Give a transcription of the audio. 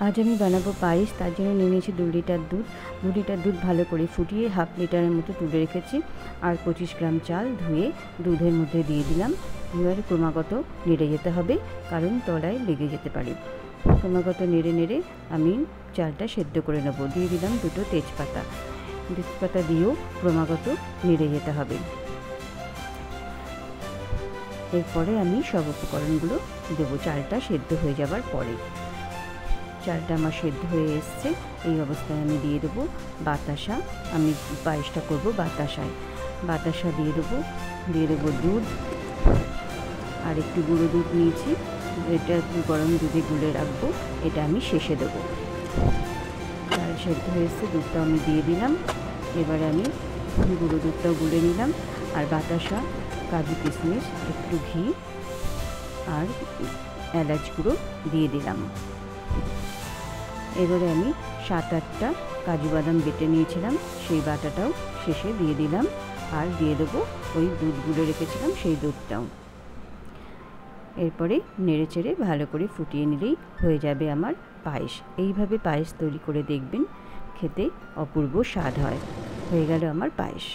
আজ আমি বানাবো পায়েস। তার জন্য নিয়ে নিয়েছি 2 লিটার দুধ। 2 লিটার দুধ ভালো করে ফুটিয়ে হাফ লিটারের মতো তুলে রেখেছি। আর 25 গ্রাম চাল ধুয়ে দুধের মধ্যে দিয়ে দিলাম। এবারে ক্রমাগত নেড়ে যেতে হবে, কারণ তলায় লেগে যেতে পারে। ক্রমাগত নেড়ে নেড়ে আমি চালটা সেদ্ধ করে নেব। দিয়ে দিলাম 2টো তেজপাতা। তেজপাতা দিয়েও ক্রমাগত নেড়ে যেতে হবে। এরপরে আমি সব উপকরণগুলো দেবো চালটা সেদ্ধ হয়ে যাবার পরে। চালটা আমার সেদ্ধ হয়ে এসছে। এই অবস্থায় আমি দিয়ে দেবো বাতাসা। আমি পায়েসটা করবো বাতাসায়। বাতাসা দিয়ে দেবো দুধ, আর একটু গুঁড়ো দুধ নিয়েছি। এটা গরম দুধে গুলে রাখবো। এটা আমি শেষে দেবো। চাল সেদ্ধ হয়ে এসছে, দুধটাও আমি দিয়ে দিলাম। এবারে আমি গুঁড়ো দুধটাও গুলে নিলাম। আর বাতাসা, কাজু কিশমিশ, একটু ঘি আর এলাচ গুঁড়ো দিয়ে দিলাম। এবারে আমি 7-8টা কাজু বাদাম বেটে নিয়েছিলাম, সেই বাটাটাও শেষে দিয়ে দিলাম। আর দিয়ে দেবো ওই দুধ গুলে রেখেছিলাম সেই দুধটাও। এরপরে নেড়ে চেড়ে ভালো করে ফুটিয়ে নিলেই হয়ে যাবে আমার পায়েস। এইভাবে পায়েস তৈরি করে দেখবেন, খেতে অপূর্ব স্বাদ হয়। হয়ে গেল আমার পায়েস।